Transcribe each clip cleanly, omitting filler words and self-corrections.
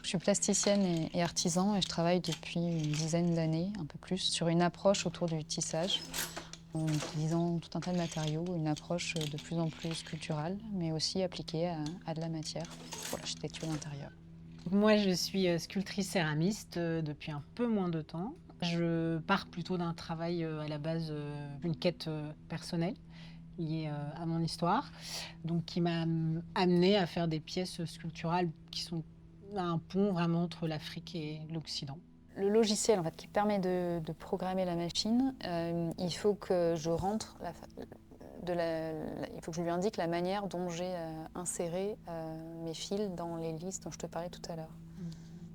Je suis plasticienne et artisan et je travaille depuis une dizaine d'années, un peu plus, sur une approche autour du tissage, en utilisant tout un tas de matériaux, une approche de plus en plus sculpturale, mais aussi appliquée à de la matière pour l'architecture d'intérieur. Moi, je suis sculptrice céramiste depuis un peu moins de temps. Je pars plutôt d'un travail à la base, une quête personnelle liée à mon histoire, donc qui m'a amenée à faire des pièces sculpturales qui sont un pont vraiment entre l'Afrique et l'Occident. Le logiciel en fait, qui permet de programmer la machine, il faut que je rentre il faut que je lui indique la manière dont j'ai inséré mes fils dans les listes dont je te parlais tout à l'heure.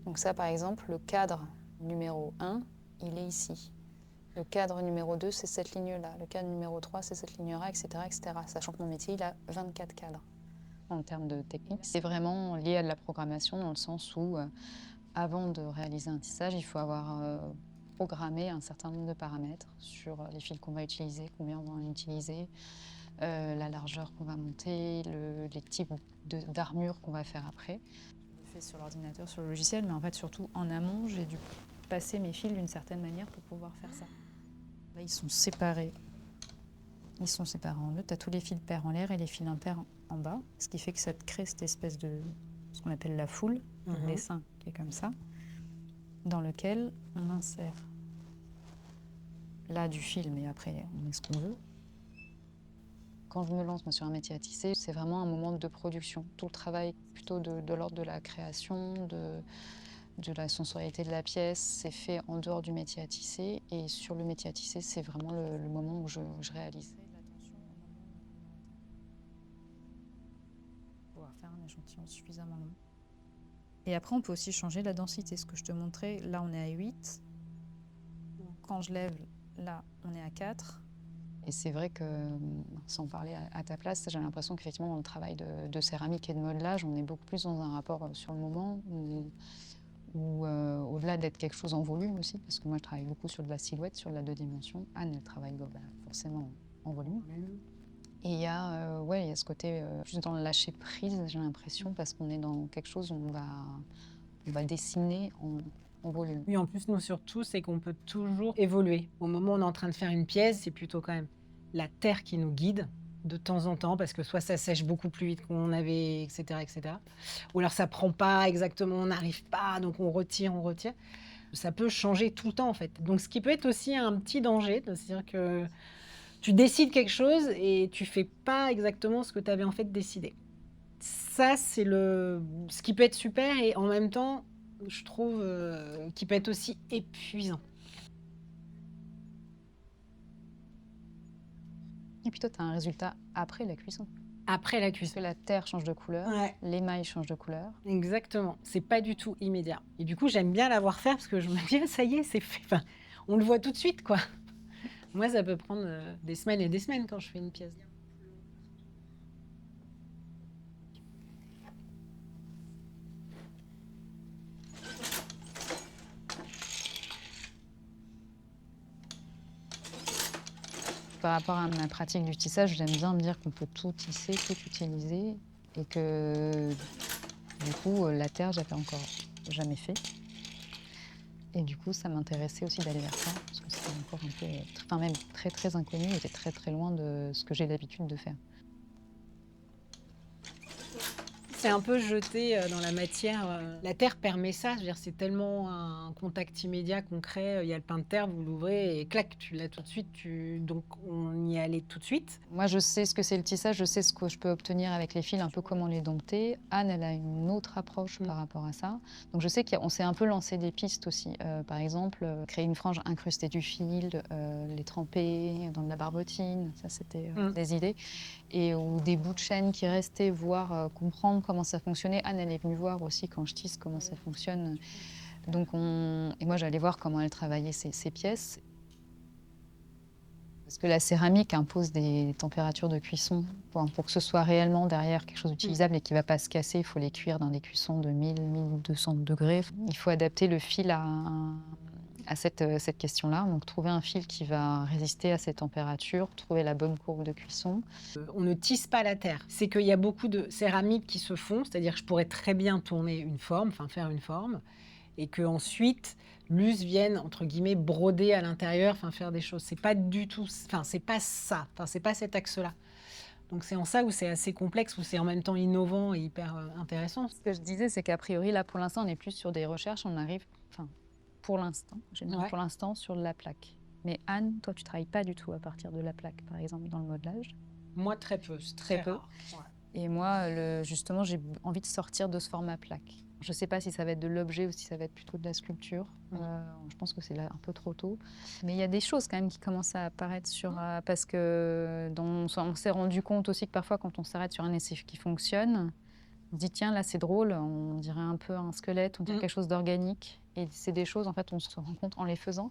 Donc ça, par exemple, le cadre numéro 1, il est ici. Le cadre numéro 2, c'est cette ligne-là. Le cadre numéro 3, c'est cette ligne-là, etc., etc. Sachant que mon métier, il a 24 cadres. En termes de technique, c'est vraiment lié à de la programmation dans le sens où, avant de réaliser un tissage, il faut avoir programmé un certain nombre de paramètres sur les fils qu'on va utiliser, combien on va en utiliser, la largeur qu'on va monter, les types d'armures qu'on va faire après. Je le fais sur l'ordinateur, sur le logiciel, mais en fait surtout en amont, j'ai dû passer mes fils d'une certaine manière pour pouvoir faire ça. Là, ils sont séparés. Ils sont séparés en deux. Tu as tous les fils pairs en l'air et les fils impairs en bas, ce qui fait que ça te crée cette espèce de ce qu'on appelle la foule, le dessin qui est comme ça, dans lequel on insère là du fil, mais après on met ce qu'on veut. Quand je me lance moi, sur un métier à tisser, c'est vraiment un moment de production. Tout le travail plutôt de l'ordre de la création, de la sensorialité de la pièce, c'est fait en dehors du métier à tisser. Et sur le métier à tisser, c'est vraiment le moment où je réalise. Pouvoir faire un échantillon suffisamment long. Et après, on peut aussi changer la densité. Ce que je te montrais, là, on est à 8. Quand je lève, là, on est à 4. Et c'est vrai que, sans parler à ta place, j'ai l'impression qu'effectivement, dans le travail de céramique et de modelage, on est beaucoup plus dans un rapport sur le moment, où au-delà d'être quelque chose en volume aussi, parce que moi, je travaille beaucoup sur de la silhouette, sur de la 2 dimensions. Anne, elle travaille forcément en volume. Et il y a ce côté plus dans le lâcher prise, j'ai l'impression, parce qu'on est dans quelque chose où on va dessiner en volume. Oui, en plus, nous surtout, c'est qu'on peut toujours évoluer. Au moment où on est en train de faire une pièce, c'est plutôt quand même la terre qui nous guide de temps en temps, parce que soit ça sèche beaucoup plus vite qu'on avait, etc., etc. Ou alors ça prend pas exactement, on n'arrive pas, donc on retire, on retire. Ça peut changer tout le temps, en fait. Donc, ce qui peut être aussi un petit danger, c'est-à-dire que tu décides quelque chose et tu fais pas exactement ce que tu avais en fait décidé. Ça, c'est ce qui peut être super et en même temps, je trouve, qui peut être aussi épuisant. Et puis toi, tu as un résultat après la cuisson. Après la Parce cuisson. que la terre change de couleur, Ouais, l'émail change de couleur. exactement. C'est pas du tout immédiat. Et du coup, j'aime bien l'avoir fait parce que je me dis: «Ah ça y est, c'est fait». Enfin, on le voit tout de suite, quoi. Moi, ça peut prendre, des semaines et des semaines quand je fais une pièce. Par rapport à ma pratique du tissage, j'aime bien me dire qu'on peut tout tisser, tout utiliser, et que du coup, la terre, j'avais encore jamais fait. Et du coup, ça m'intéressait aussi d'aller vers ça, parce que c'est encore un peu, enfin même très très inconnu, et très très loin de ce que j'ai l'habitude de faire. C'est un peu jeté, dans la matière, la terre permet ça, je veux dire, c'est tellement un contact immédiat, concret, il y a le pain de terre, vous l'ouvrez et clac, tu l'as tout de suite, donc on y allait tout de suite. Moi, je sais ce que c'est le tissage, je sais ce que je peux obtenir avec les fils, un peu comment les dompter. Anne, elle a une autre approche par rapport à ça. Donc je sais qu'on s'est un peu lancé des pistes aussi. Par exemple, créer une frange incrustée du fil, les tremper dans de la barbotine, ça c'était des idées. Et ou des bouts de chaîne qui restaient, voir, comprendre comment ça fonctionnait. Anne, elle est venue voir aussi quand je tisse comment ça fonctionne. Donc et moi, j'allais voir comment elle travaillait ces pièces. Parce que la céramique impose des températures de cuisson. Pour que ce soit réellement derrière quelque chose d'utilisable et qui ne va pas se casser, il faut les cuire dans des cuissons de 1000-1200 degrés. Il faut adapter le fil à cette question-là. Donc trouver un fil qui va résister à ces températures, trouver la bonne courbe de cuisson. On ne tisse pas la terre. C'est qu'il y a beaucoup de céramiques qui se font, c'est-à-dire que je pourrais très bien tourner une forme, enfin faire une forme, et qu'ensuite l'us vienne, entre guillemets, broder à l'intérieur, enfin faire des choses. C'est pas du tout, enfin c'est pas ça, enfin c'est pas cet axe-là. Donc c'est en ça où c'est assez complexe, où c'est en même temps innovant et hyper intéressant. Ce que je disais, c'est qu'a priori, là, pour l'instant, on est plus sur des recherches. On arrive, enfin, pour l'instant, je dis Ouais. pour l'instant, sur la plaque. Mais Anne, toi, tu travailles pas du tout à partir de la plaque, par exemple, dans le modelage. Moi, très peu, c'est Très peu. rare. Ouais. Et moi, justement, j'ai envie de sortir de ce format plaque. Je sais pas si ça va être de l'objet ou si ça va être plutôt de la sculpture. Je pense que c'est là un peu trop tôt. Mais il y a des choses quand même qui commencent à apparaître parce que on s'est rendu compte aussi que parfois, quand on s'arrête sur un essai qui fonctionne, on se dit tiens, là c'est drôle, on dirait un peu un squelette, on dirait quelque chose d'organique. Et c'est des choses, en fait, on se rend compte en les faisant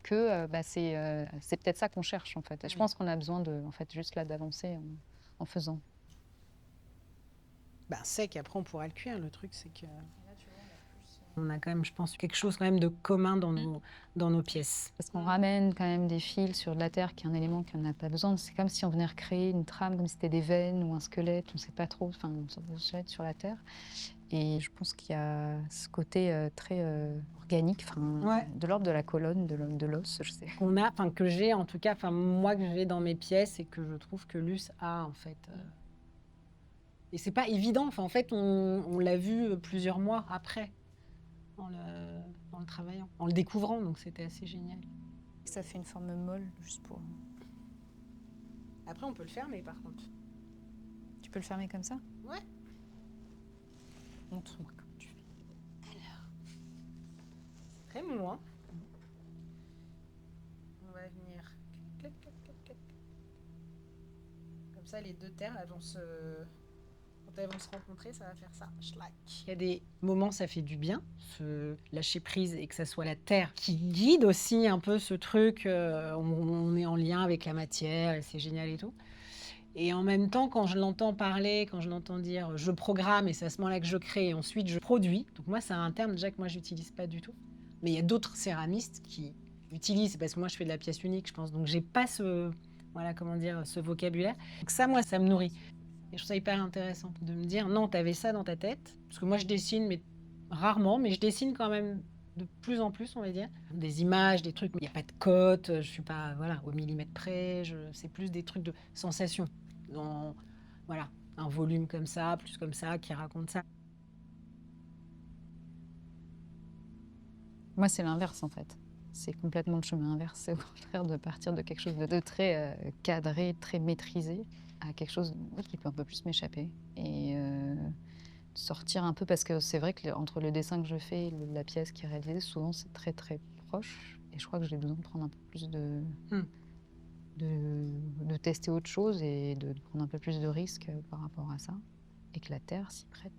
que c'est peut-être ça qu'on cherche, en fait. Et je pense qu'on a besoin en fait, juste là d'avancer en faisant. Ben, sec, après on pourra le cuire. Le truc, c'est que on a quand même, je pense, quelque chose quand même de commun dans nos pièces. Parce qu'on ramène quand même des fils sur de la terre, qui est un élément qu'on n'a pas besoin. C'est comme si on venait recréer une trame, comme si c'était des veines ou un squelette, on ne sait pas trop, enfin, une sorte de squelette sur la terre. Et je pense qu'il y a ce côté très organique, de l'ordre de la colonne, de l'os, je sais. Qu'on a, enfin que j'ai en tout cas, enfin moi que j'ai dans mes pièces et que je trouve que l'us a en fait. Et c'est pas évident. Enfin en fait, on l'a vu plusieurs mois après, en le travaillant, en le découvrant. Donc c'était assez génial. Ça fait une forme molle, juste pour. Après, on peut le fermer par contre. Tu peux le fermer comme ça? Ouais. Montre-moi comment tu fais. Alors, très mou, hein. On va venir. Clac, clac, clac, clac. Comme ça, les deux terres, elles vont quand elles vont se rencontrer, ça va faire ça. Schlack. Il y a des moments, ça fait du bien, se lâcher prise et que ça soit la terre qui guide aussi un peu ce truc. On est en lien avec la matière et c'est génial et tout. Et en même temps, quand je l'entends parler, quand je l'entends dire je programme et c'est à ce moment-là que je crée et ensuite je produis. Donc moi, c'est un terme déjà que moi, j'utilise pas du tout. Mais il y a d'autres céramistes qui utilisent, parce que moi, je fais de la pièce unique, je pense. Donc j'ai pas ce vocabulaire. Donc ça, moi, ça me nourrit. Et je trouve ça hyper intéressant de me dire non, tu avais ça dans ta tête. Parce que moi, je dessine, mais rarement, mais je dessine quand même de plus en plus, on va dire. Des images, des trucs, il n'y a pas de cote, je suis pas au millimètre près, c'est plus des trucs de sensation. Dans un volume comme ça, plus comme ça, qui raconte ça. Moi, c'est l'inverse en fait. C'est complètement le chemin inverse. C'est au contraire de partir de quelque chose de très cadré, très maîtrisé, à quelque chose qui peut un peu plus m'échapper. Et sortir un peu, parce que c'est vrai que entre le dessin que je fais et la pièce qui est réalisée, souvent c'est très très proche. Et je crois que j'ai besoin de prendre un peu plus de tester autre chose et de prendre un peu plus de risques par rapport à ça. Et que la terre s'y prête.